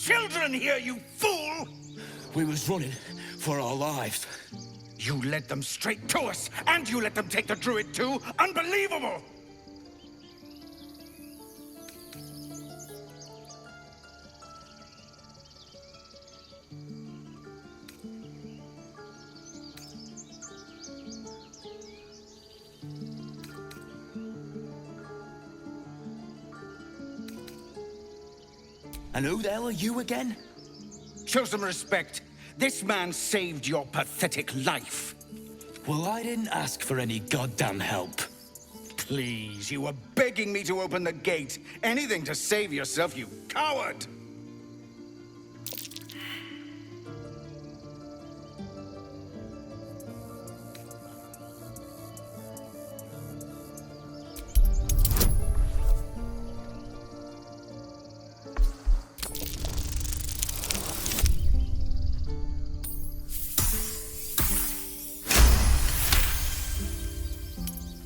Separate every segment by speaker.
Speaker 1: children here, you fool!
Speaker 2: We was running for our lives.
Speaker 1: You led them straight to us, and you let them take the druid too? Unbelievable!
Speaker 2: And who the hell are you again?
Speaker 1: Show some respect. This man saved your pathetic life.
Speaker 2: Well, I didn't ask for any goddamn help.
Speaker 1: Please, you were begging me to open the gate. Anything to save yourself, you coward!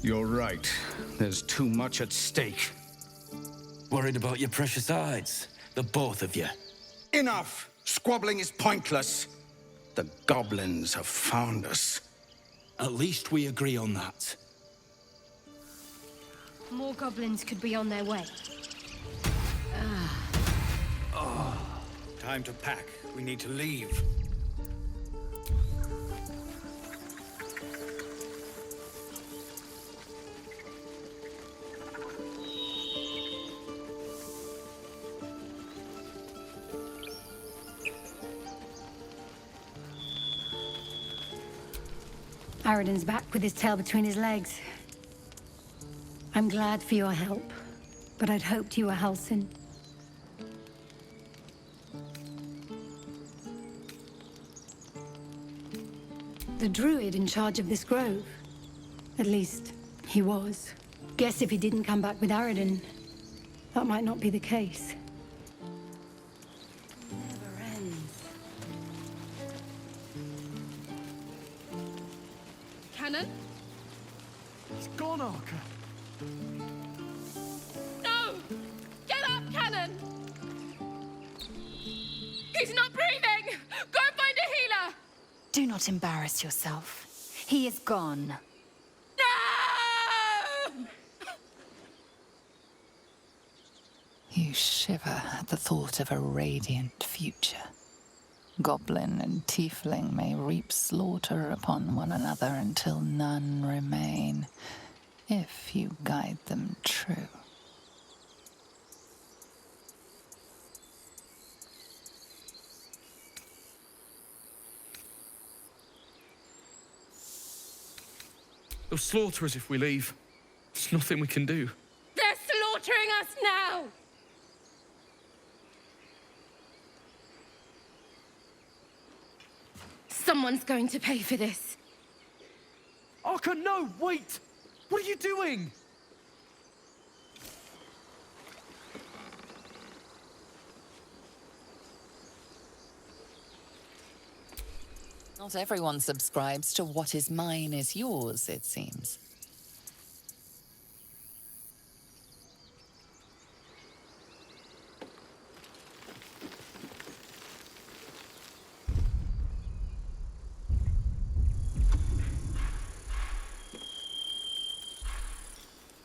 Speaker 1: You're right. There's too much at stake.
Speaker 2: Worried about your precious hides, the both of you.
Speaker 1: Enough! Squabbling is pointless. The goblins have found us.
Speaker 2: At least we agree on that.
Speaker 3: More goblins could be on their way.
Speaker 1: Time to pack. We need to leave.
Speaker 3: Aradin's back with his tail between his legs. I'm glad for your help, but I'd hoped you were Halsin. The druid in charge of this grove. At least, he was. Guess if he didn't come back with Aradin, that might not be the case. Never ends.
Speaker 4: Cannon?
Speaker 5: He's gone, Arka.
Speaker 4: No! Get up, Cannon! He's not breathing! Go and find a healer!
Speaker 6: Do not embarrass yourself. He is gone.
Speaker 4: No!
Speaker 6: You shiver at the thought of a radiant future. Goblin and tiefling may reap slaughter upon one another until none remain, if you guide them true.
Speaker 5: They'll slaughter us if we leave. There's nothing we can do.
Speaker 4: They're slaughtering us now! Someone's going to pay for this.
Speaker 5: Arka, no! Wait! What are you doing?
Speaker 6: Not everyone subscribes to what is mine is yours, it seems.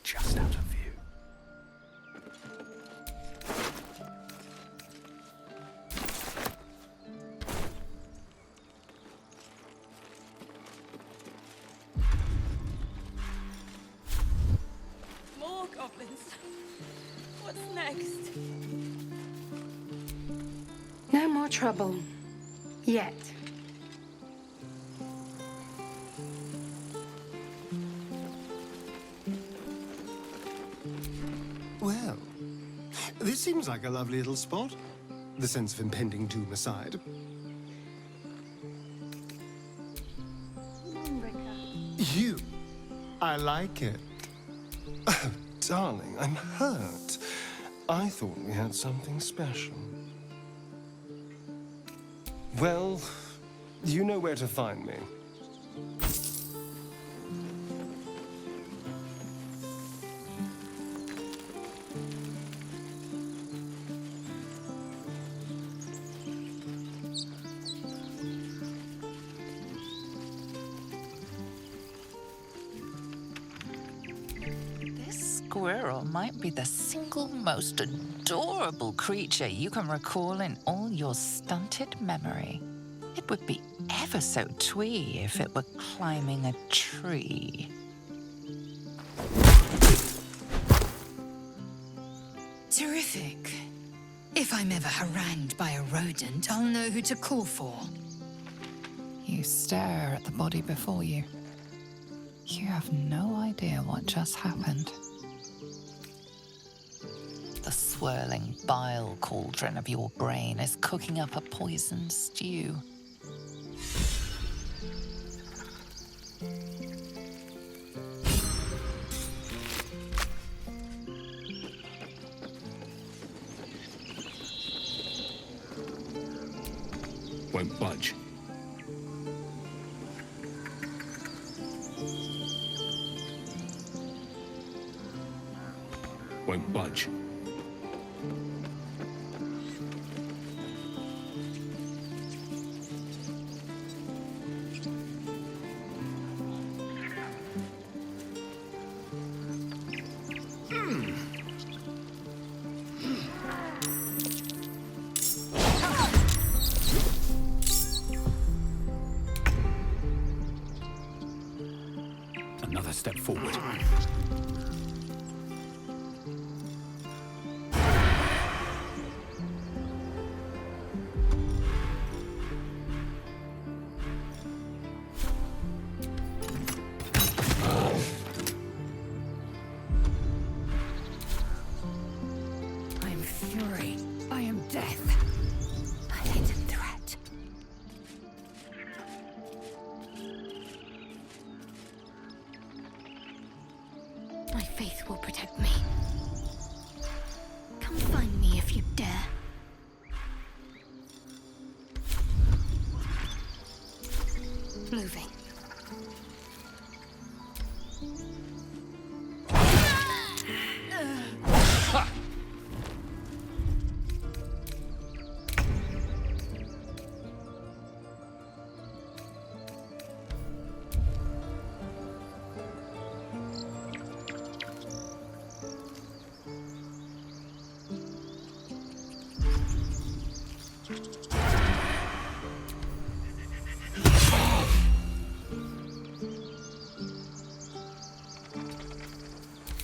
Speaker 5: Just out of view.
Speaker 4: More goblins. What's next?
Speaker 3: No more trouble. Yet.
Speaker 7: Well, this seems like a lovely little spot. The sense of impending doom aside. You. I like it. Oh, darling, I'm hurt. I thought we had something special. Well, you know where to find me.
Speaker 6: squirrel might be the single most adorable creature you can recall in all your stunted memory. It would be ever so twee if it were climbing a tree.
Speaker 8: Terrific. If I'm ever harangued by a rodent, I'll know who to call for.
Speaker 6: You stare at the body before you. You have no idea what just happened. The swirling bile cauldron of your brain is cooking up a poisoned stew.
Speaker 2: Won't budge. Won't budge. Another step forward.
Speaker 8: I am fury. I am death. A hidden threat. My faith will protect me. Come find me if you dare. Moving.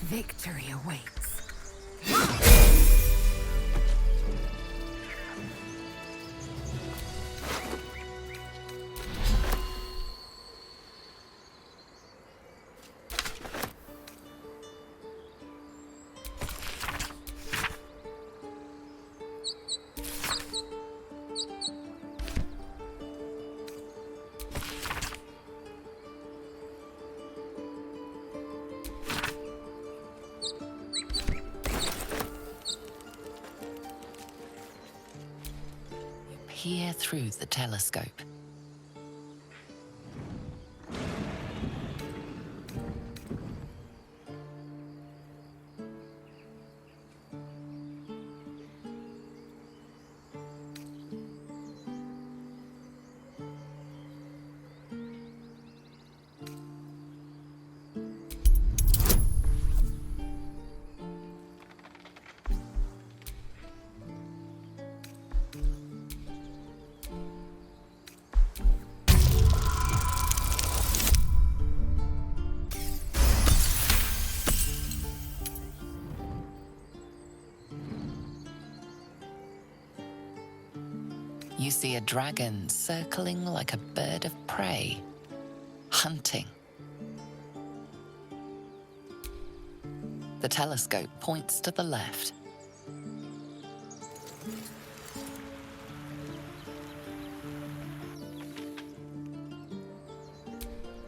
Speaker 8: Victory awaits.
Speaker 6: Peer through the telescope. You see a dragon circling like a bird of prey, hunting. The telescope points to the left.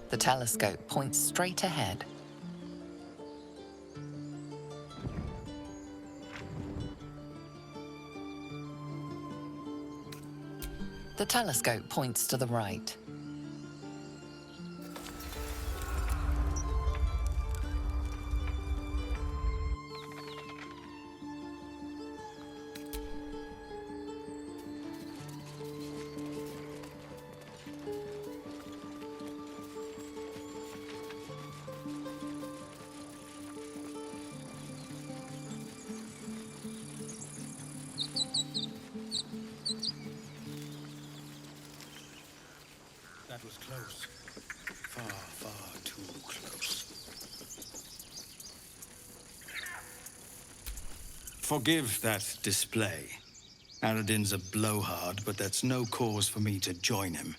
Speaker 6: The telescope points straight ahead. The telescope points to the right.
Speaker 1: Forgive that display. Aradin's a blowhard, but that's no cause for me to join him.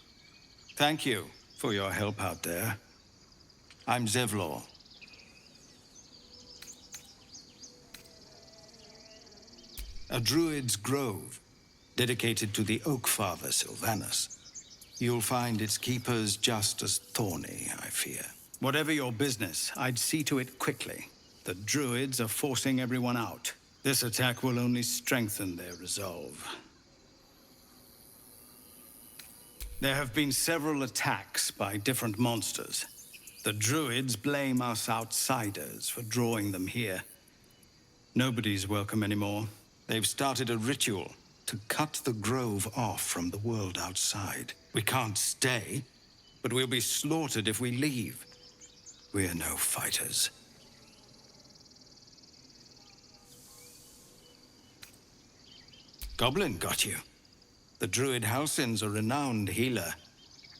Speaker 1: Thank you for your help out there. I'm Zevlor. A druid's grove, dedicated to the Oak Father Sylvanus. You'll find its keepers just as thorny, I fear. Whatever your business, I'd see to it quickly. The druids are forcing everyone out. This attack will only strengthen their resolve. There have been several attacks by different monsters. The druids blame us outsiders for drawing them here. Nobody's welcome anymore. They've started a ritual to cut the grove off from the world outside. We can't stay, but we'll be slaughtered if we leave. We're no fighters. Goblin got you. The druid Halsin's a renowned healer,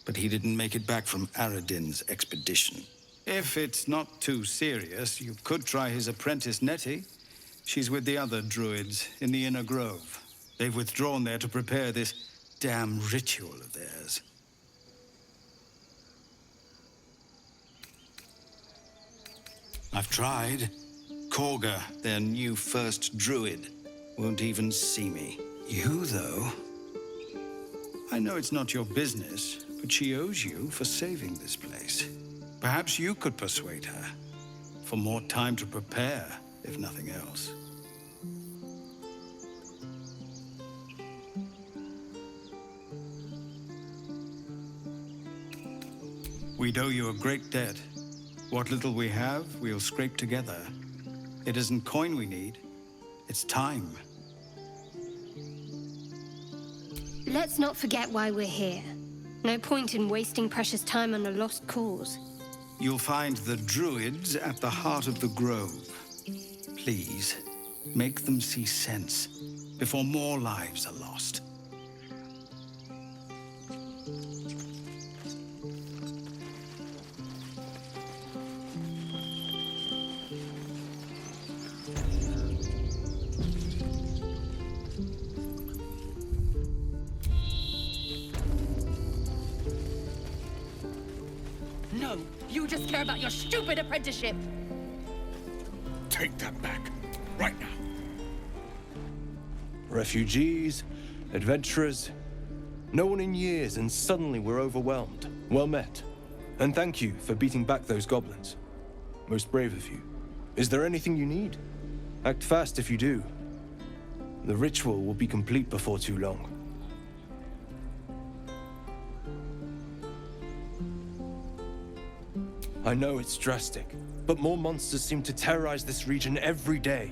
Speaker 1: but he didn't make it back from Aradin's expedition. If it's not too serious, you could try his apprentice Nettie. She's with the other druids in the Inner Grove. They've withdrawn there to prepare this damn ritual of theirs. I've tried. Kagha, their new first druid, won't even see me. You, though... I know it's not your business, but she owes you for saving this place. Perhaps you could persuade her. For more time to prepare, if nothing else. We'd owe you a great debt. What little we have, we'll scrape together. It isn't coin we need, it's time.
Speaker 9: Let's not forget why we're here. No point in wasting precious time on a lost cause.
Speaker 1: You'll find the druids at the heart of the grove. Please, make them see sense before more lives are lost.
Speaker 4: No, you just care about your stupid apprenticeship.
Speaker 1: Take that back, right now.
Speaker 10: Refugees, adventurers, no one in years, and suddenly we're overwhelmed. Well met. And thank you for beating back those goblins. Most brave of you. Is there anything you need? Act fast if you do. The ritual will be complete before too long. I know it's drastic, but more monsters seem to terrorize this region every day.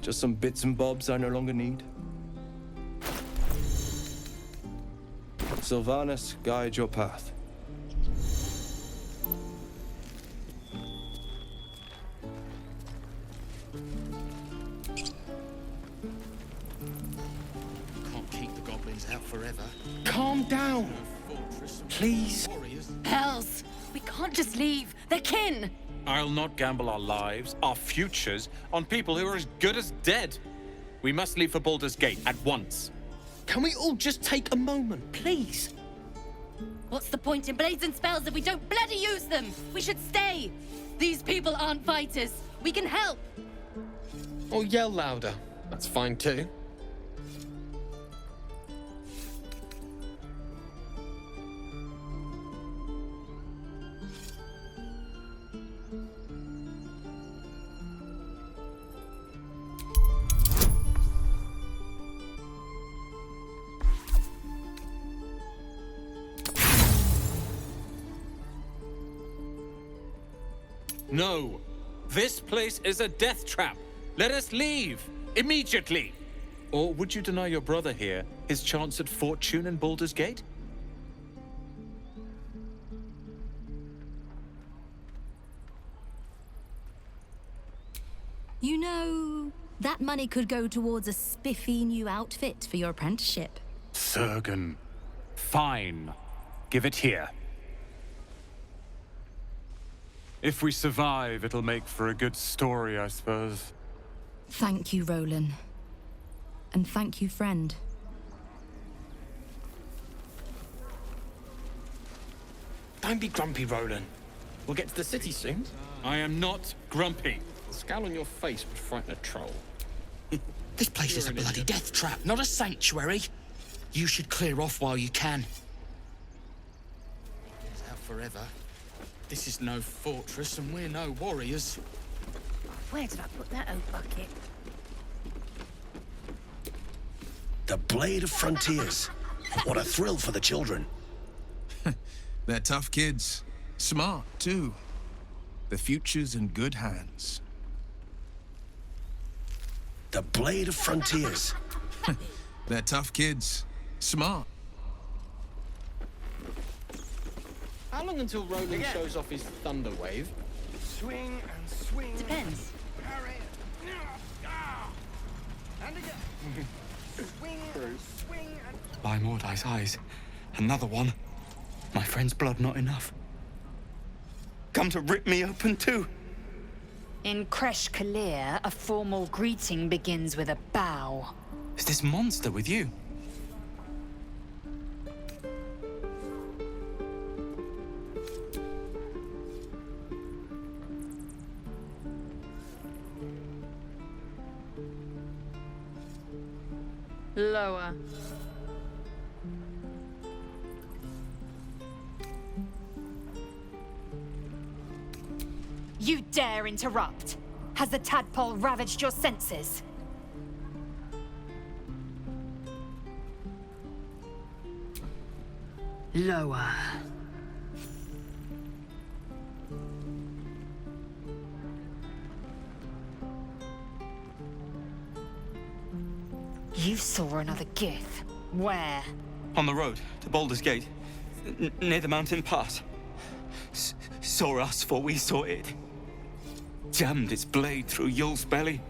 Speaker 10: Just some bits and bobs I no longer need. Sylvanus, guide your path.
Speaker 11: Can't keep the goblins out forever.
Speaker 5: Calm down, please.
Speaker 4: Hells! We can't just leave. They're kin!
Speaker 12: I'll not gamble our lives, our futures, on people who are as good as dead. We must leave for Baldur's Gate at once.
Speaker 5: Can we all just take a moment, please?
Speaker 4: What's the point in blades and spells if we don't bloody use them? We should stay! These people aren't fighters. We can help!
Speaker 5: Or yell louder. That's fine too.
Speaker 12: No, this place is a death trap. Let us leave, immediately. Or would you deny your brother here his chance at fortune in Baldur's Gate?
Speaker 13: You know, that money could go towards a spiffy new outfit for your apprenticeship.
Speaker 12: Surgen. Fine. Give it here.
Speaker 14: If we survive, it'll make for a good story, I suppose.
Speaker 13: Thank you, Rolan. And thank you, friend.
Speaker 2: Don't be grumpy, Rolan. We'll get to the city soon.
Speaker 12: I am not grumpy. The scowl on your face would frighten a troll.
Speaker 11: This place is a bloody death trap, not a sanctuary. You should clear off while you can. It's out forever. This is no fortress, and we're no warriors.
Speaker 4: Where did I put that old bucket?
Speaker 15: The Blade of Frontiers. What a thrill for the children.
Speaker 16: They're tough kids. Smart, too. The future's in good hands.
Speaker 15: The Blade of Frontiers.
Speaker 16: They're tough kids. Smart.
Speaker 12: How long until Rolan shows off his thunder wave?
Speaker 7: Swing and swing.
Speaker 4: Depends.
Speaker 7: And again. Swing and swing and...
Speaker 2: By Mordai's eyes, another one. My friend's blood not enough. Come to rip me open too.
Speaker 8: In Kresh Kalir, a formal greeting begins with a bow.
Speaker 2: Is this monster with you?
Speaker 8: Lower. You dare interrupt? Has the tadpole ravaged your senses? Lower. You saw another gith. Where?
Speaker 2: On the road to Baldur's Gate, near the mountain pass. Saw us, for we saw it. Jammed its blade through Yul's belly.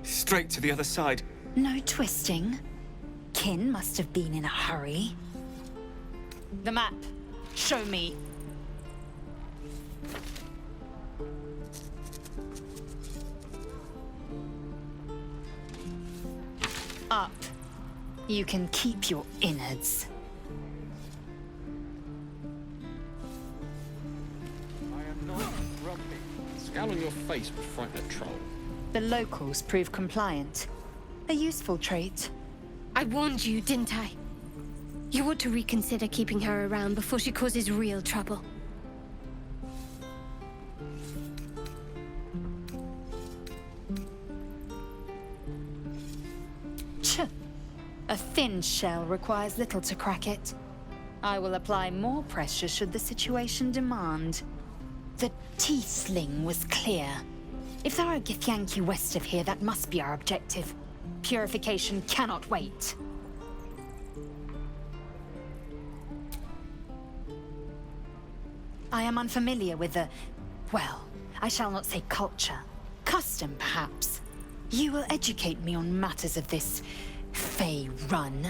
Speaker 2: Straight to the other side.
Speaker 8: No twisting. Kin must have been in a hurry. The map. Show me. Up. You can keep your innards.
Speaker 12: I am not grumpy. The scowl on your face would frighten a troll.
Speaker 8: The locals prove compliant. A useful trait.
Speaker 9: I warned you, didn't I? You ought to reconsider keeping her around before she causes real trouble.
Speaker 8: A thin shell requires little to crack it. I will apply more pressure should the situation demand. The Tiefling was clear. If there are Githyanki west of here, that must be our objective. Purification cannot wait. I am unfamiliar with the... well, I shall not say culture. Custom, perhaps. You will educate me on matters of this... Fey run.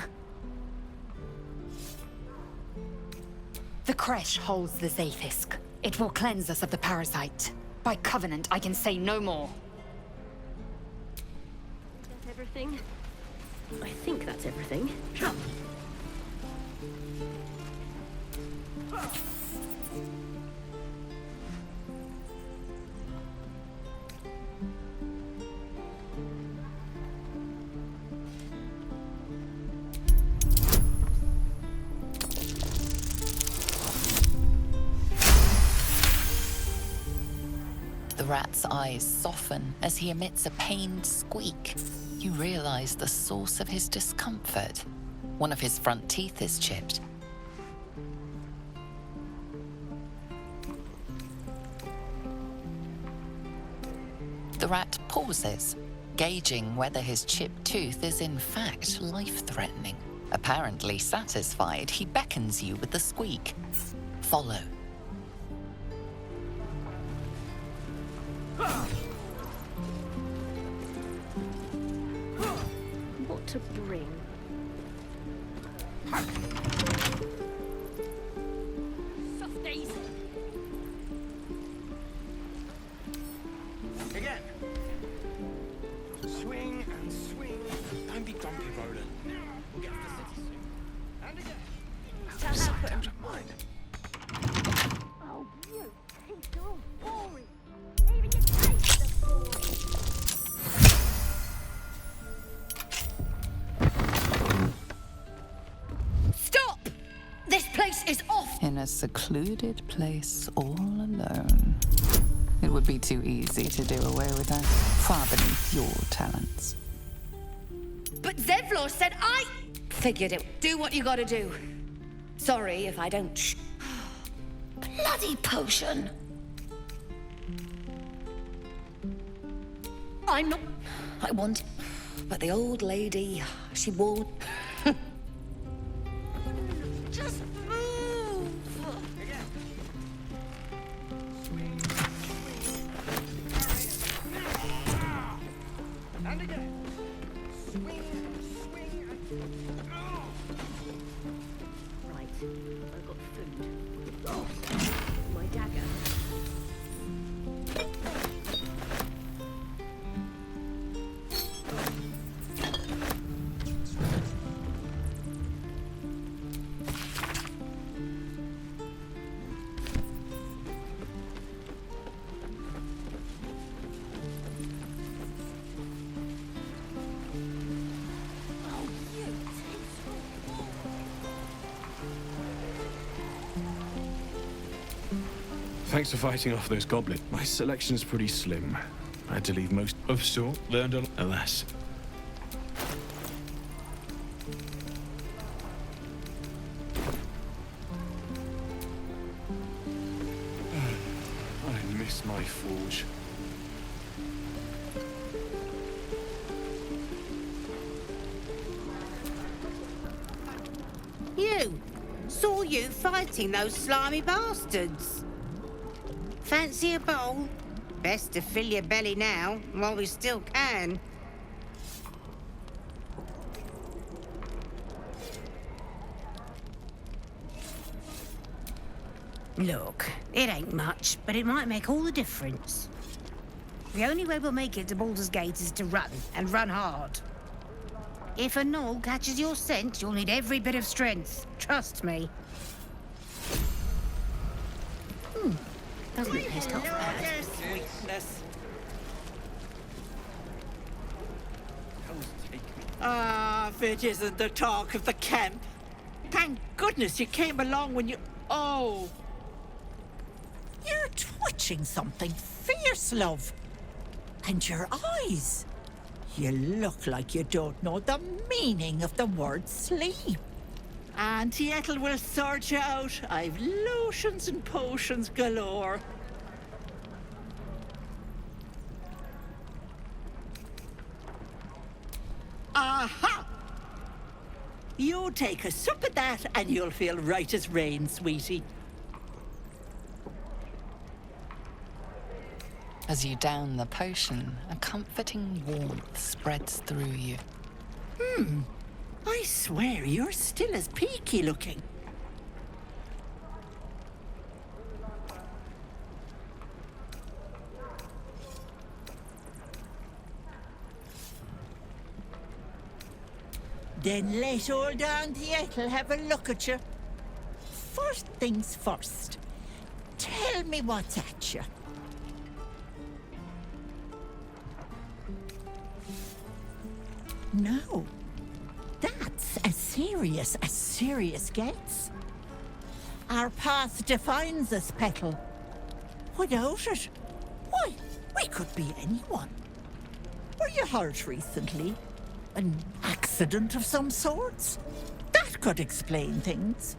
Speaker 8: The Kresh holds the Zafisk. It will cleanse us of the parasite. By covenant, I can say no more.
Speaker 9: That's everything? I think that's everything.
Speaker 6: The rat's eyes soften as he emits a pained squeak. You realize the source of his discomfort. One of his front teeth is chipped. The rat pauses, gauging whether his chipped tooth is in fact life-threatening. Apparently satisfied, he beckons you with the squeak. Follow.
Speaker 9: What to bring?
Speaker 4: Softies.
Speaker 6: a secluded place all alone. It would be too easy to do away with that, far beneath your talents.
Speaker 17: But Zevlor said I... Figured it. Do what you gotta do. Sorry if I don't... Bloody potion! I'm not... I want it. But the old lady, she won't... Just move!
Speaker 18: And again. Swing, swing, and...
Speaker 17: Right, I've got food. Oh, my dagger.
Speaker 10: Thanks for fighting off those goblins. My selection's pretty slim. I had to leave most of sort, learned a lot. Alas. I miss my forge.
Speaker 19: You! Saw you fighting those slimy bastards. Fancy a bowl? Best to fill your belly now, while we still can. Look, it ain't much, but it might make all the difference. The only way we'll make it to Baldur's Gate is to run, and run hard. If a gnoll catches your scent, you'll need every bit of strength. Trust me.
Speaker 17: Doesn't taste half bad.
Speaker 19: Sweetness. Ah, if it isn't the talk of the camp. Thank goodness you came along when you... Oh.
Speaker 20: You're twitching something fierce, love. And your eyes. You look like you don't know the meaning of the word sleep.
Speaker 19: Auntie Ethel will sort you out. I've lotions and potions galore. Aha! You take a sup of that and you'll feel right as rain, sweetie.
Speaker 6: As you down the potion, a comforting warmth spreads through you.
Speaker 19: I swear you're still as peaky looking. Then let old Auntie Ethel have a look at you. First things first. Tell me what's at you. No. That's as serious gets. Our path defines us, Petal. Without it, why, we could be anyone. Were you hurt recently? An accident of some sorts? That could explain things.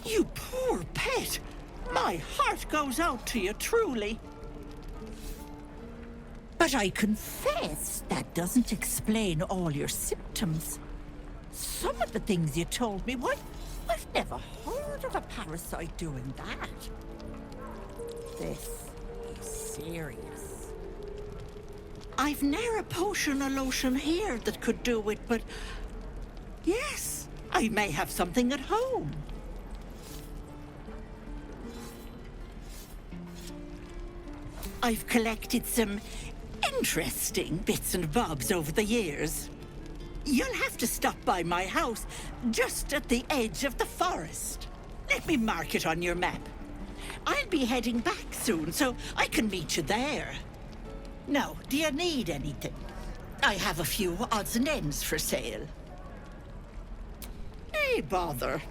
Speaker 19: You poor pet! My heart goes out to you, truly. But I confess that doesn't explain all your symptoms. Some of the things you told me, why, I've never heard of a parasite doing that. This is serious. I've ne'er a potion or lotion here that could do it, but yes, I may have something at home. I've collected some interesting bits and bobs over the years. You'll have to stop by my house, just at the edge of the forest. Let me mark it on your map. I'll be heading back soon, so I can meet you there. Now, do you need anything? I have a few odds and ends for sale. Hey, bother.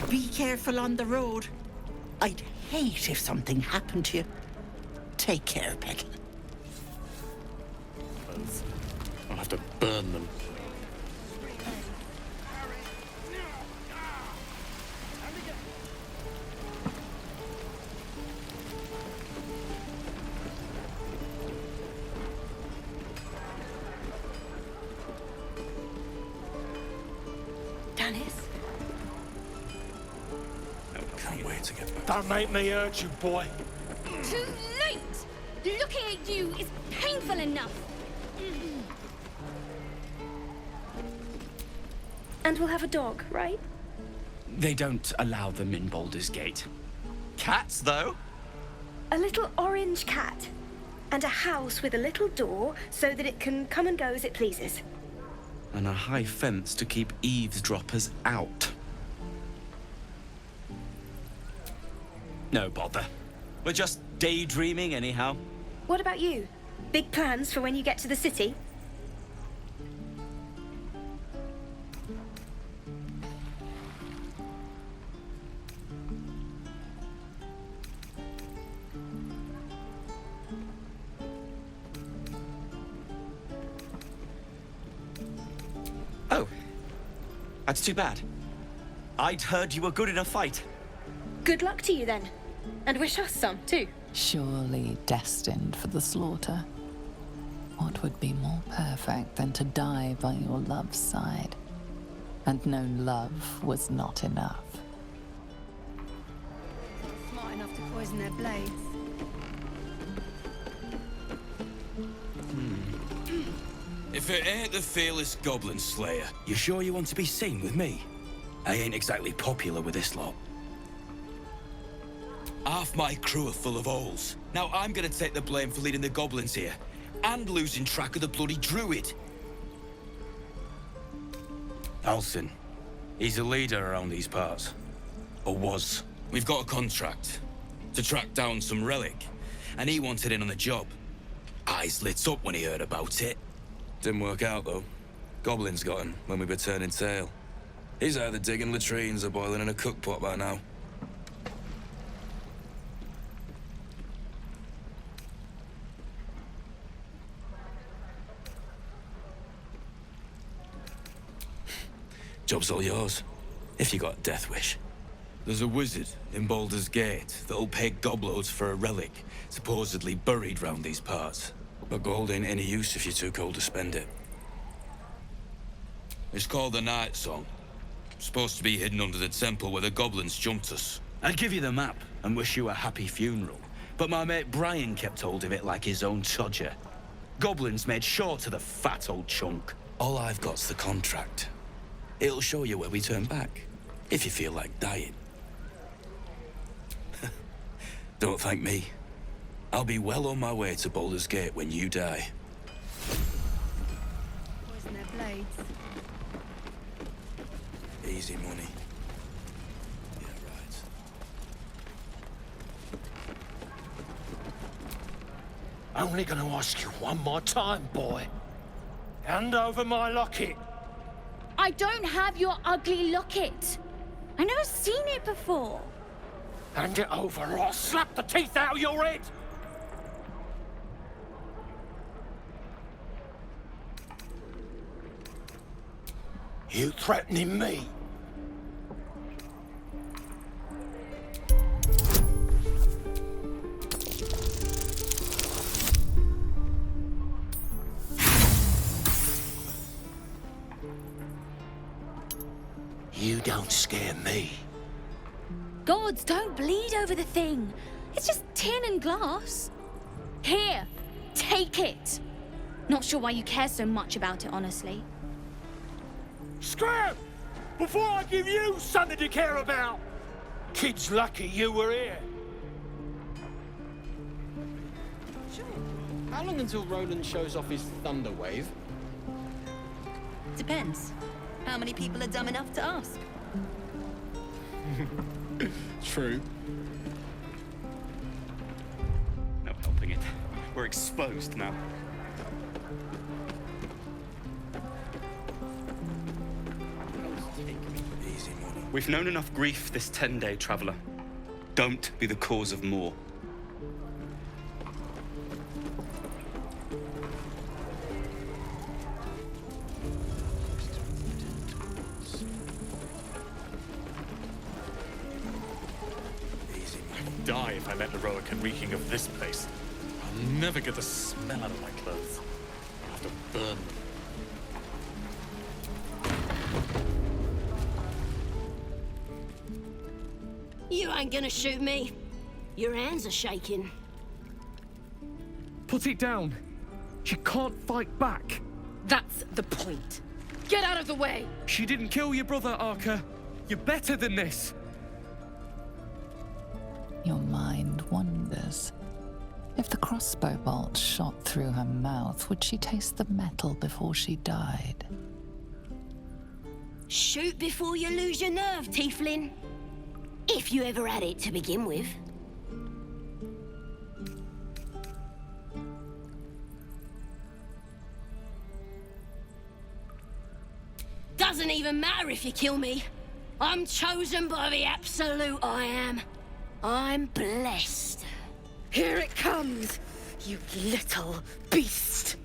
Speaker 19: Be careful on the road. I'd hate if something happened to you. Take care, Peggy.
Speaker 12: I'll have to burn them.
Speaker 9: Dennis?
Speaker 15: Can't wait to get back.
Speaker 18: Don't make me hurt you, boy.
Speaker 4: Too late! Looking at you is painful enough.
Speaker 9: And we'll have a dog, right?
Speaker 2: They don't allow them in Baldur's Gate. Cats, though?
Speaker 9: A little orange cat. And a house with a little door so that it can come and go as it pleases.
Speaker 2: And a high fence to keep eavesdroppers out. No bother. We're just daydreaming anyhow.
Speaker 9: What about you? Big plans for when you get to the city?
Speaker 2: Oh. That's too bad. I'd heard you were good in a fight.
Speaker 9: Good luck to you then. And wish us some, too.
Speaker 6: Surely destined for the slaughter. What would be more perfect than to die by your love's side? And no love was not enough.
Speaker 3: Smart enough to poison their blades.
Speaker 21: If it ain't the fearless goblin slayer, you sure you want to be seen with me? I ain't exactly popular with this lot. Half my crew are full of holes. Now I'm gonna take the blame for leading the goblins here, and losing track of the bloody druid. Alcin. He's a leader around these parts. Or was. We've got a contract to track down some relic, and he wanted in on the job. Eyes lit up when he heard about it. Didn't work out, though. Goblins got him when we were turning tail. He's either digging latrines or boiling in a cookpot by now. Job's all yours, if you got a death wish. There's a wizard in Baldur's Gate that'll pay gobloads for a relic, supposedly buried round these parts. But gold ain't any use if you're too cold to spend it. It's called the Night Song. Supposed to be hidden under the temple where the goblins jumped us.
Speaker 2: I'd give you the map and wish you a happy funeral, but my mate Brian kept hold of it like his own todger. Goblins made sure to the fat old chunk.
Speaker 21: All I've got's the contract. It'll show you where we turn back, if you feel like dying. Don't thank me. I'll be well on my way to Baldur's Gate when you die.
Speaker 3: Poison their blades.
Speaker 21: Easy money. Yeah, right.
Speaker 18: Only gonna ask you one more time, boy. Hand over my locket.
Speaker 4: I don't have your ugly locket. I've never seen it before.
Speaker 18: Hand it over or I'll slap the teeth out of your head. You threatening me? You don't scare me.
Speaker 4: Gods, don't bleed over the thing. It's just tin and glass. Here, take it. Not sure why you care so much about it, honestly.
Speaker 18: Scram! Before I give you something to care about! Kid's lucky you were here.
Speaker 1: Sure. How long until Rolan shows off his thunder wave?
Speaker 13: Depends. How many people are dumb enough to ask?
Speaker 1: True.
Speaker 2: No helping it. We're exposed now. We've known enough grief this 10-day traveler. Don't be the cause of more.
Speaker 12: I'd die if I let the Roican reeking of this place. I'll never get the smell out of my clothes. I'll have to burn them.
Speaker 22: You ain't gonna shoot me. Your hands are shaking.
Speaker 5: Put it down. She can't fight back.
Speaker 22: That's the point. Get out of the way!
Speaker 5: She didn't kill your brother, Arka. You're better than this.
Speaker 6: Your mind wanders. If the crossbow bolt shot through her mouth, would she taste the metal before she died?
Speaker 22: Shoot before you lose your nerve, Tiefling. If you ever had it to begin with. Doesn't even matter if you kill me. I'm chosen by the Absolute, I am. I'm blessed. Here it comes, you little beast.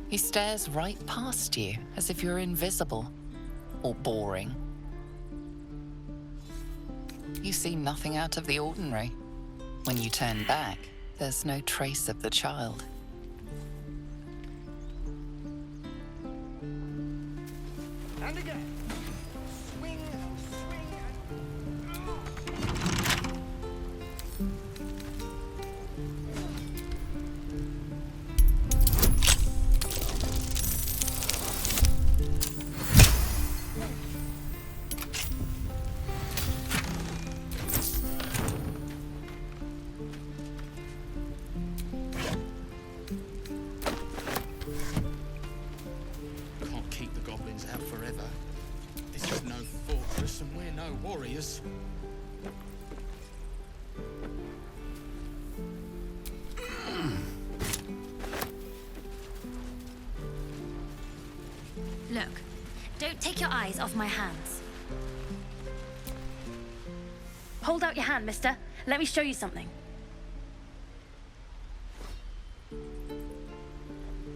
Speaker 6: He stares right past you, as if you're invisible. Or boring. You see nothing out of the ordinary. When you turn back, there's no trace of the child.
Speaker 18: And again. Swing and swing
Speaker 11: Can't keep the goblins out forever. This is no fortress and we're no warriors.
Speaker 4: Look, don't take your eyes off my hands. Hold out your hand, mister. Let me show you something.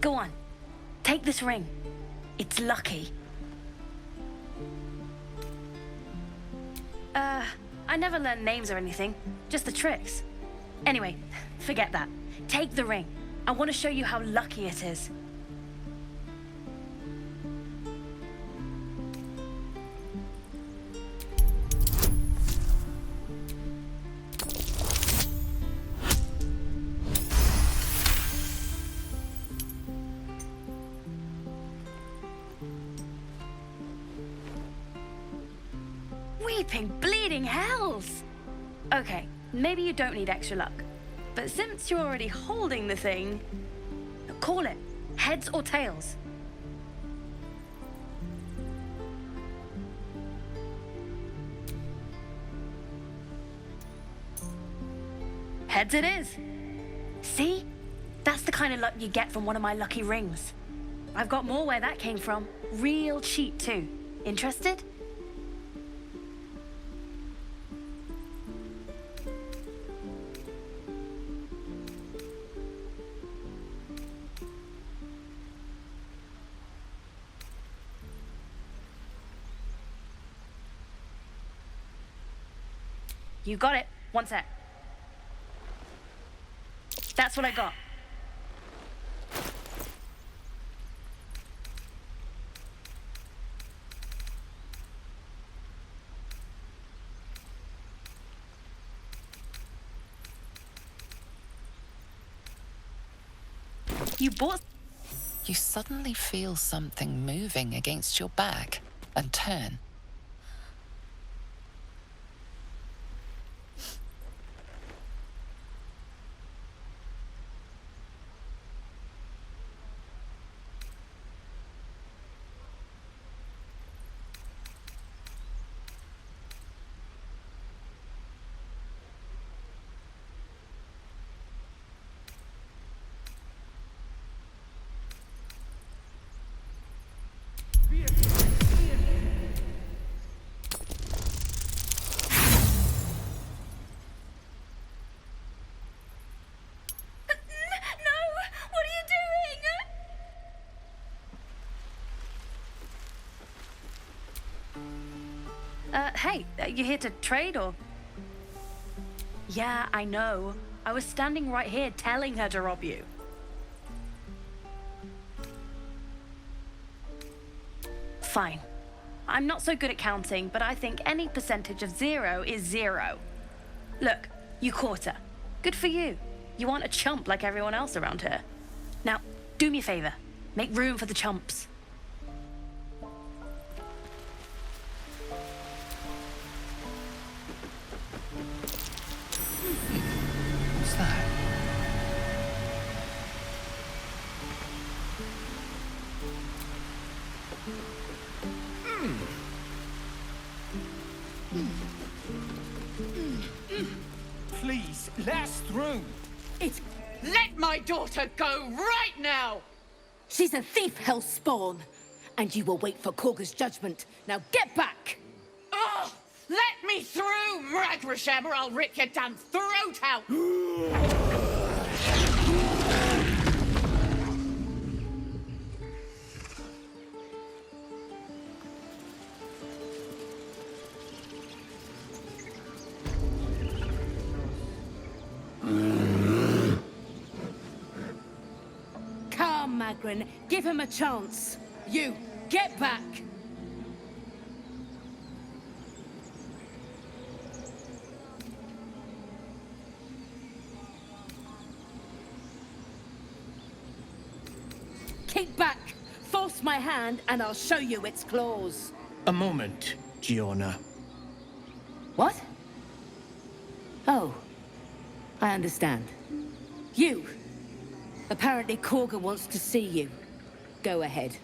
Speaker 4: Go on. Take this ring. It's lucky. I never learned names or anything. Just the tricks. Anyway, forget that. Take the ring. I want to show you how lucky it is. Weeping, bleeding hells! Okay, maybe you don't need extra luck. But since you're already holding the thing, call it. Heads or tails. Heads it is. See? That's the kind of luck you get from one of my lucky rings. I've got more where that came from. Real cheap too. Interested? You got it. One sec. That's what I got. You bought...
Speaker 6: You suddenly feel something moving against your back and turn.
Speaker 4: Hey, you here to trade or? Yeah, I know. I was standing right here telling her to rob you. Fine. I'm not so good at counting, but I think any percentage of 0 is 0. Look, you caught her. Good for you. You aren't a chump like everyone else around here. Now, do me a favor. Make room for the chumps.
Speaker 6: What's that?
Speaker 18: Please, last through.
Speaker 22: It's... Let my daughter go right now! She's a thief, hellspawn. And you will wait for Kagha's judgment. Now get back! Oh! Let me through, Mragrasham, or I'll rip your damn throat out! Come, Magrin, give him a chance. You, get back! Keep back! Force my hand and I'll show you its claws.
Speaker 18: A moment, Giona.
Speaker 22: What? Oh, I understand. You! Apparently Kagha wants to see you. Go ahead.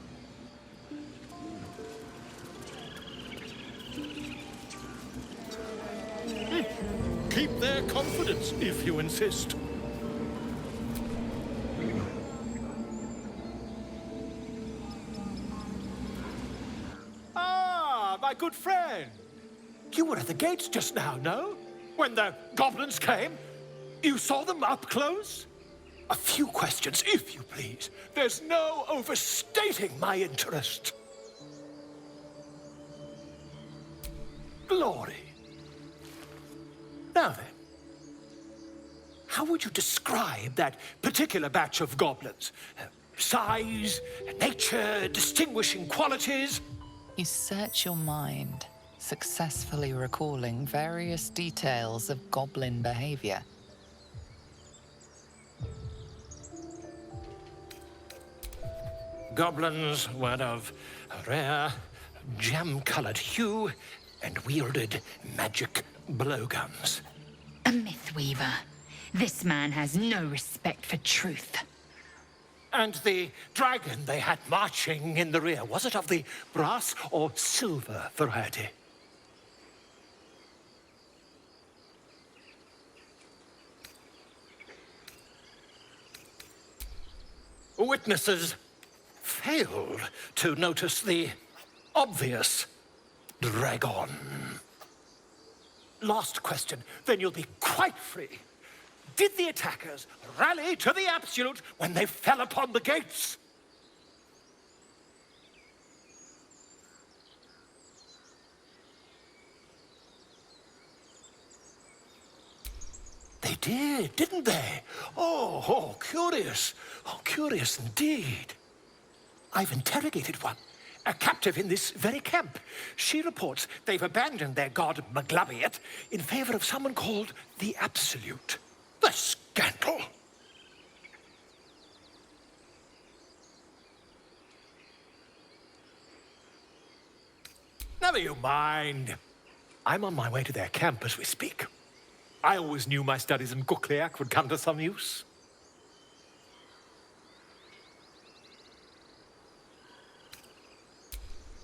Speaker 18: Keep their confidence, if you insist. Ah, my good friend. You were at the gates just now, no? When the goblins came? You saw them up close? A few questions, if you please. There's no overstating my interest. Glory. Now then, how would you describe that particular batch of goblins? Size, nature, distinguishing qualities?
Speaker 6: You search your mind, successfully recalling various details of goblin behavior.
Speaker 18: Goblins were of a rare, jam-colored hue and wielded magic blowguns.
Speaker 8: A mythweaver. This man has no respect for truth.
Speaker 18: And the dragon they had marching in the rear, was it of the brass or silver variety? Witnesses failed to notice the obvious dragon. Last question, then you'll be quite free. Did the attackers rally to the absolute when they fell upon the gates? They did, didn't they? Oh, curious. Oh, curious indeed. I've interrogated one, a captive in this very camp. She reports they've abandoned their god Maglabiet in favor of someone called the Absolute. The scandal! Never you mind. I'm on my way to their camp as we speak. I always knew my studies in Gukliak would come to some use.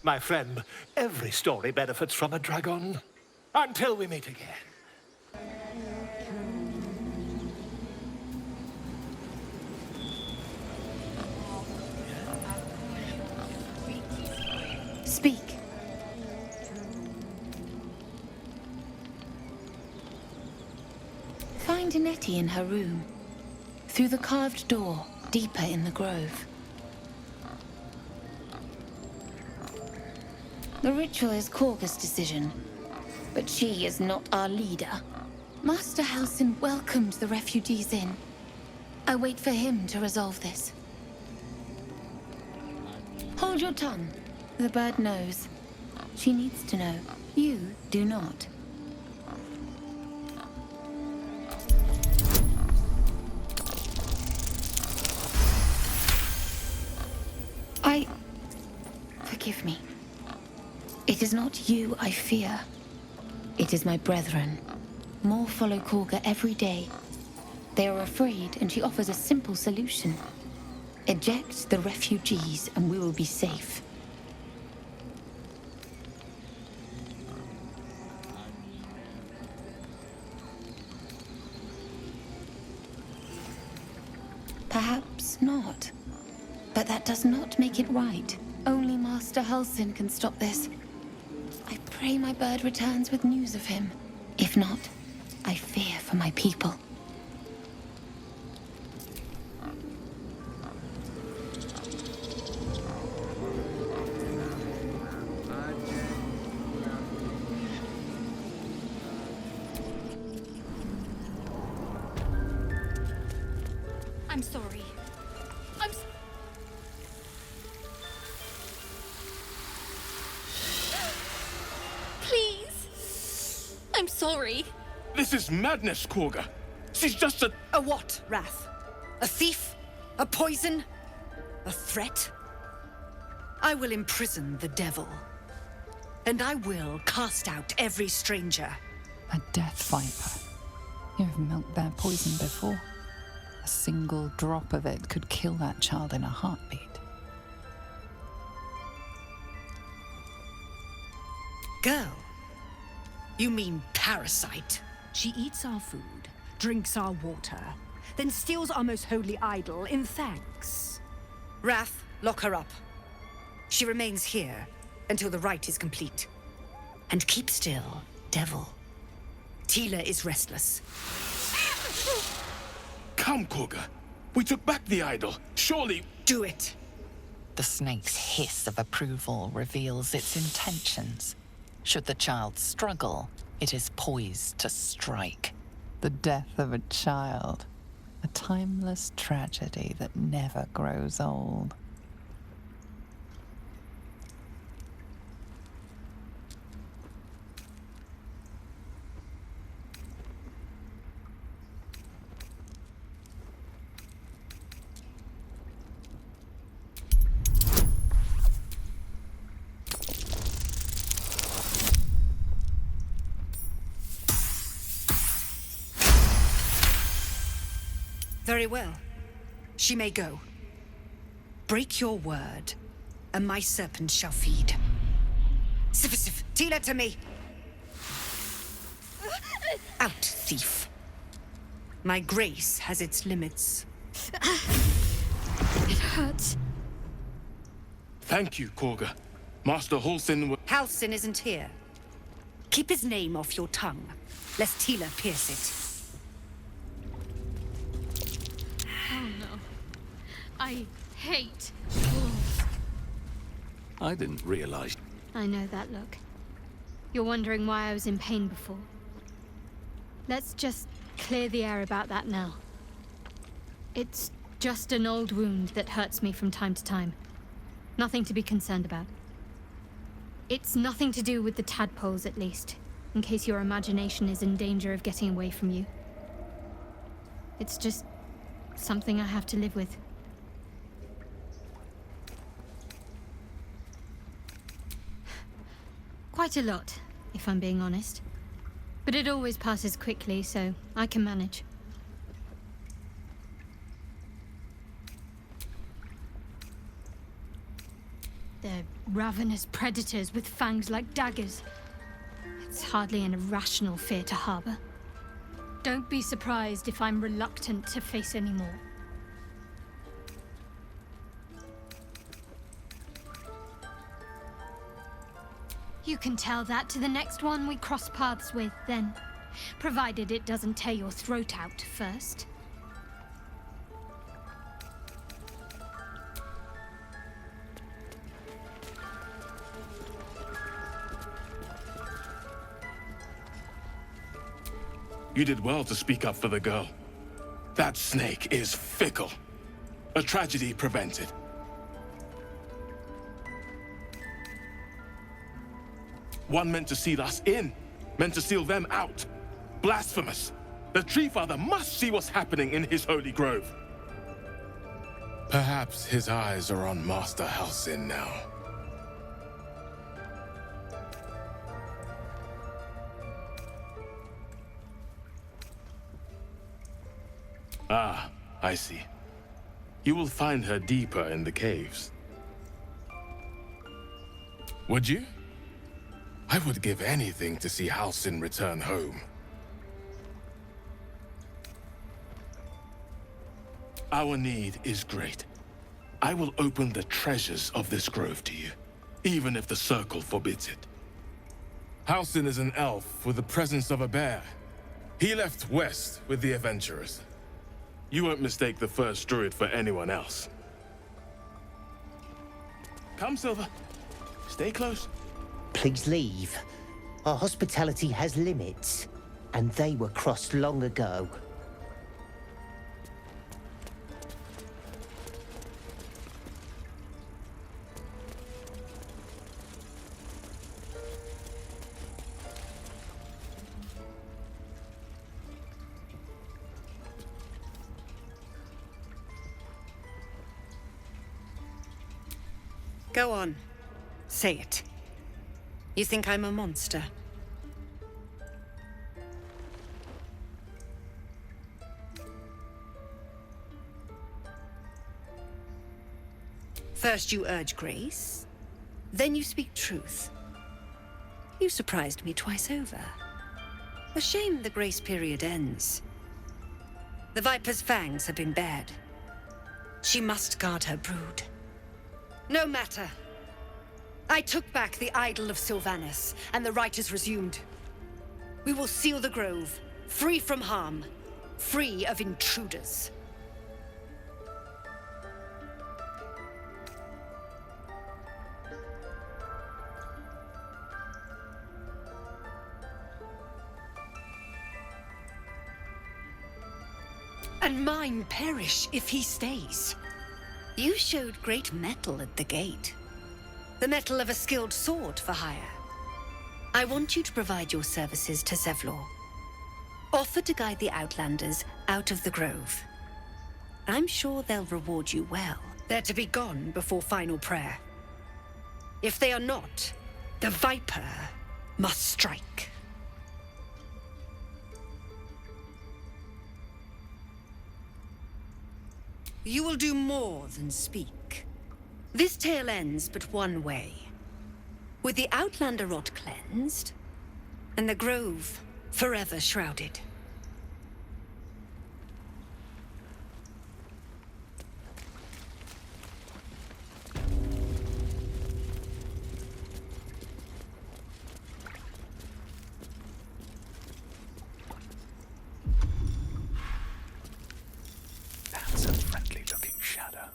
Speaker 18: My friend, every story benefits from a dragon. Until we meet again.
Speaker 3: Speak. Find Nettie in her room. Through the carved door, deeper in the grove. The ritual is Kagha's decision, but she is not our leader. Master Halsin welcomed the refugees in. I wait for him to resolve this. Hold your tongue. The bird knows. She needs to know. You do not. Forgive me. It is not you I fear. It is my brethren. More follow Kagha every day. They are afraid, and she offers a simple solution. Eject the refugees, and we will be safe. Perhaps not. But that does not make it right. Only Master Halsin can stop this. I pray my bird returns with news of him. If not, I fear for my people.
Speaker 17: I'm sorry. Please. I'm sorry.
Speaker 5: This is madness, Kagha. She's just a...
Speaker 14: A what, Rath? A thief? A poison? A threat? I will imprison the devil. And I will cast out every stranger.
Speaker 6: A death viper. You've milked their poison before. A single drop of it could kill that child in a heartbeat.
Speaker 14: Girl? You mean parasite?
Speaker 16: She eats our food, drinks our water, then steals our most holy idol in thanks.
Speaker 14: Rath, lock her up. She remains here until the rite is complete. And keep still, devil. Tila is restless.
Speaker 5: Come, Kagha. We took back the idol. Surely...
Speaker 14: Do it.
Speaker 6: The snake's hiss of approval reveals its intentions. Should the child struggle, it is poised to strike. The death of a child. A timeless tragedy that never grows old.
Speaker 14: Very well. She may go. Break your word, and my serpent shall feed. Sif, Tila to me! Out, thief. My grace has its limits.
Speaker 9: It hurts.
Speaker 5: Thank you, Kagha. Master Halsin...
Speaker 14: Halsin isn't here. Keep his name off your tongue, lest Tila pierce it.
Speaker 23: Oh no. I hate wolves.
Speaker 15: I didn't realize.
Speaker 9: I know that look. You're wondering why I was in pain before. Let's just
Speaker 7: clear the air about that now. It's just an old wound that hurts me from time to time. Nothing to be concerned about. It's nothing to do with the tadpoles, at least, in case your imagination is in danger of getting away from you. It's just something I have to live with. Quite a lot, if I'm being honest. But it always passes quickly, so I can manage. They're ravenous predators with fangs like daggers. It's hardly an irrational fear to harbor. Don't be surprised if I'm reluctant to face any more. You can tell that to the next one we cross paths with, then. Provided it doesn't tear your throat out first.
Speaker 10: You did well to speak up for the girl. That snake is fickle. A tragedy prevented. One meant to seal us in, meant to seal them out. Blasphemous. The Tree Father must see what's happening in his holy grove. Perhaps his eyes are on Master Halsin now. Ah, I see. You will find her deeper in the caves. Would you? I would give anything to see Halsin return home. Our need is great. I will open the treasures of this grove to you, even if the Circle forbids it. Halsin is an elf with the presence of a bear. He left west with the adventurers. You won't mistake the first druid for anyone else. Come, Silver. Stay close.
Speaker 20: Please leave. Our hospitality has limits, and they were crossed long ago.
Speaker 14: Go on. Say it. You think I'm a monster? First you urge grace, then you speak truth. You surprised me twice over. A shame the grace period ends. The Viper's fangs have been bared. She must guard her brood. No matter. I took back the idol of Sylvanus, and the rite is resumed. We will seal the grove, free from harm, free of intruders. And mine perish if he stays. You showed great mettle at the gate. The mettle of a skilled sword for hire. I want you to provide your services to Zevlor. Offer to guide the Outlanders out of the grove. I'm sure they'll reward you well. They're to be gone before final prayer. If they are not, the Viper must strike. You will do more than speak. This tale ends but one way. With the Outlander rot cleansed, and the grove forever shrouded.
Speaker 18: That's a friendly-looking shadow.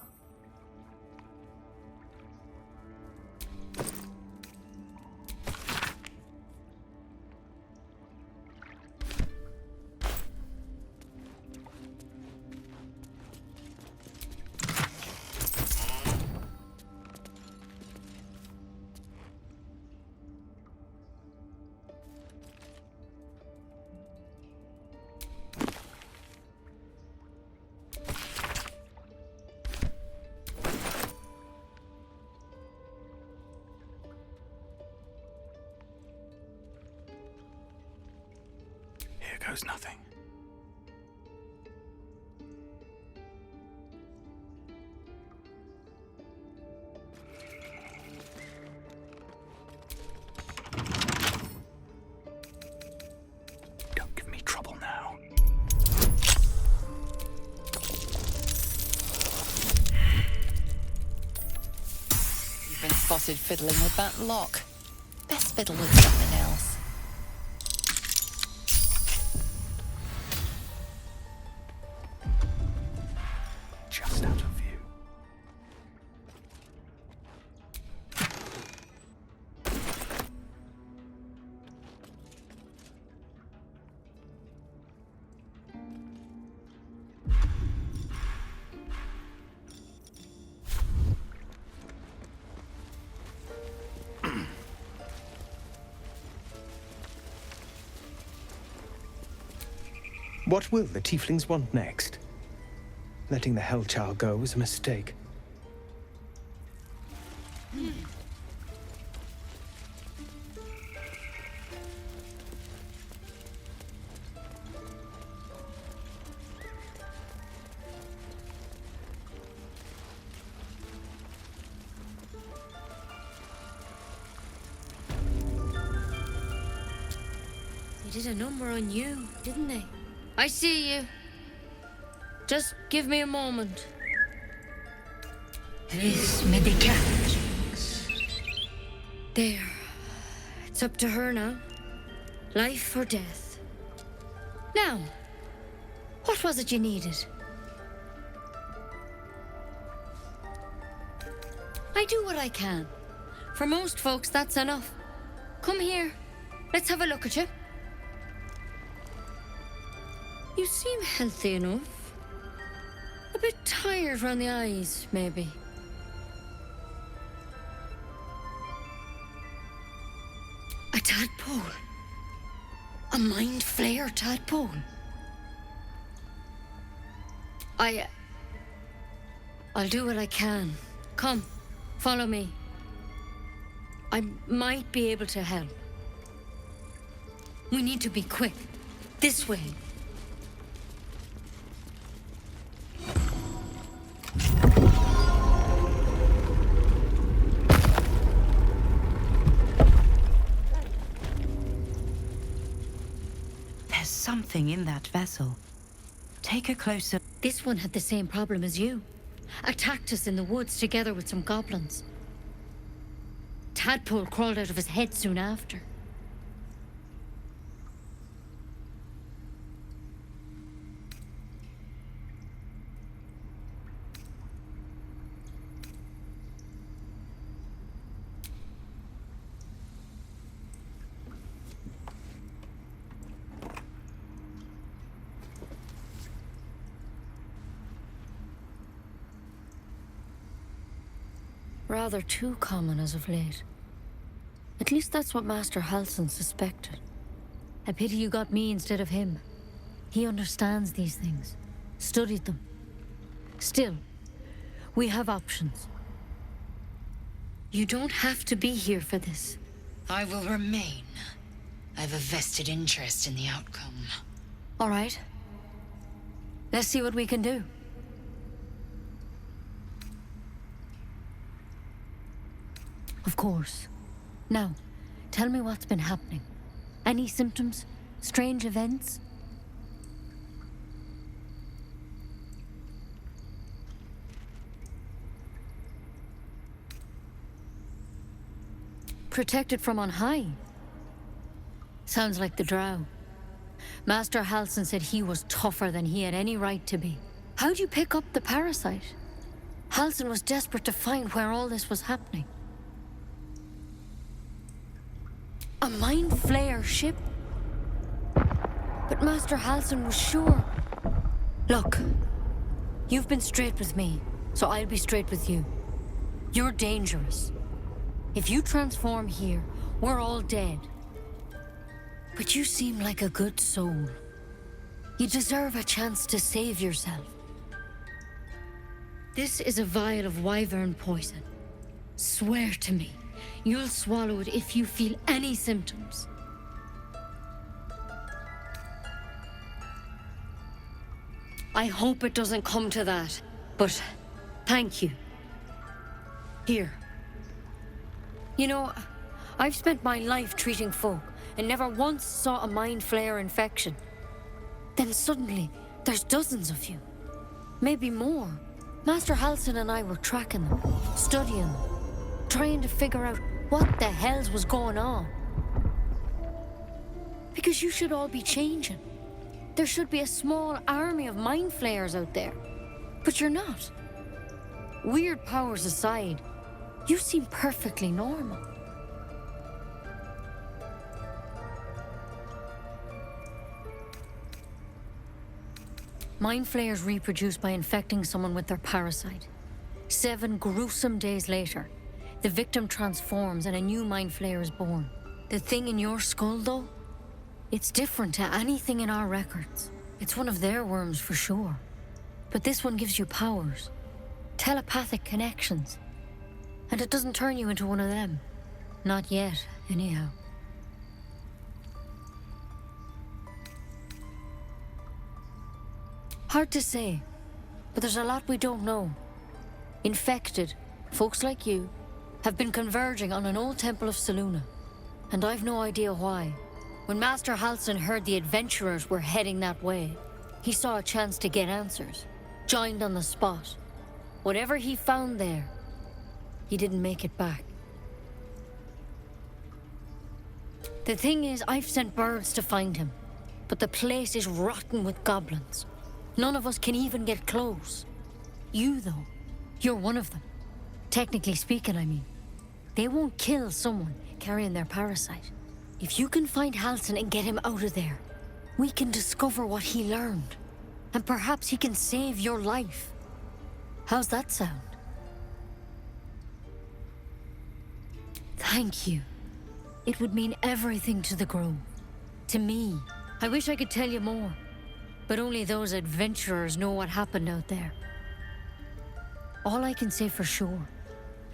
Speaker 2: knows nothing. Don't give me trouble now.
Speaker 6: You've been spotted fiddling with that lock. Best fiddle with something else.
Speaker 2: Just out of view.
Speaker 13: What will the tieflings want next? Letting the Hellchild go was a mistake.
Speaker 22: They did a number on you, didn't they? I see you. Just give me a moment. This may be catch. There. It's up to her now. Life or death. Now, what was it you needed? I do what I can. For most folks, that's enough. Come here. Let's have a look at you. You seem healthy enough. A bit tired around the eyes, maybe. A tadpole. A mind flayer tadpole. I'll do what I can. Come, follow me. I might be able to help. We need to be quick. This way.
Speaker 19: There's something in that vessel. Take a closer...
Speaker 4: This one had the same problem as you. Attacked us in the woods together with some goblins. Tadpole crawled out of his head soon after. Rather too common as of late. At least that's what Master Halsin suspected. A pity you got me instead of him. He understands these things. Studied them. Still, we have options. You don't have to be here for this.
Speaker 8: I will remain. I have a vested interest in the outcome.
Speaker 4: All right. Let's see what we can do. Of course. Now, tell me what's been happening. Any symptoms? Strange events? Protected from on high? Sounds like the Drow. Master Halsin said he was tougher than he had any right to be. How'd you pick up the parasite? Halsin was desperate to find where all this was happening. A Mind Flayer ship? But Master Halsin was sure. Look, you've been straight with me, so I'll be straight with you. You're dangerous. If you transform here, we're all dead. But you seem like a good soul. You deserve a chance to save yourself. This is a vial of wyvern poison. Swear to me, you'll swallow it if you feel any symptoms.
Speaker 22: I hope it doesn't come to that, but thank you. Here. You know, I've spent my life treating folk and never once saw a mind flayer infection. Then suddenly, there's dozens of you. Maybe more. Master Halsin and I were tracking them, studying them, trying to figure out what the hells was going on. Because you should all be changing. There should be a small army of mind flayers out there. But you're not. Weird powers aside, you seem perfectly normal. Mind flayers reproduce by infecting someone with their parasite. 7 gruesome days later, the victim transforms and a new mind flayer is born. The thing in your skull, though? It's different to anything in our records. It's one of their worms for sure. But this one gives you powers. Telepathic connections. And it doesn't turn you into one of them. Not yet, anyhow. Hard to say, but there's a lot we don't know. Infected, folks like you, have been converging on an old temple of Selûne, and I've no idea why. When Master Halsin heard the adventurers were heading that way, he saw a chance to get answers, joined on the spot. Whatever he found there, he didn't make it back. The thing is, I've sent birds to find him, but the place is rotten with goblins. None of us can even get close. You, though, you're one of them. Technically speaking, I mean. They won't kill someone carrying their parasite. If you can find Halsin and get him out of there, we can discover what he learned. And perhaps he can save your life. How's that sound? Thank you. It would mean everything to the Grove. To me. I wish I could tell you more. But only those adventurers know what happened out there. All I can say for sure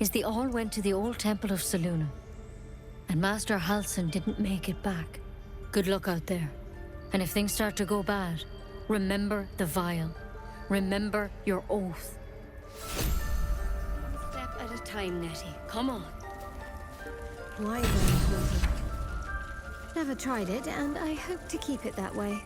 Speaker 22: is they all went to the old temple of Selûne. And Master Halsin didn't make it back. Good luck out there. And if things start to go bad, remember the vial. Remember your oath. One step at a time, Nettie. Come on.
Speaker 9: Why then, Never tried it, and I hope to keep it that way.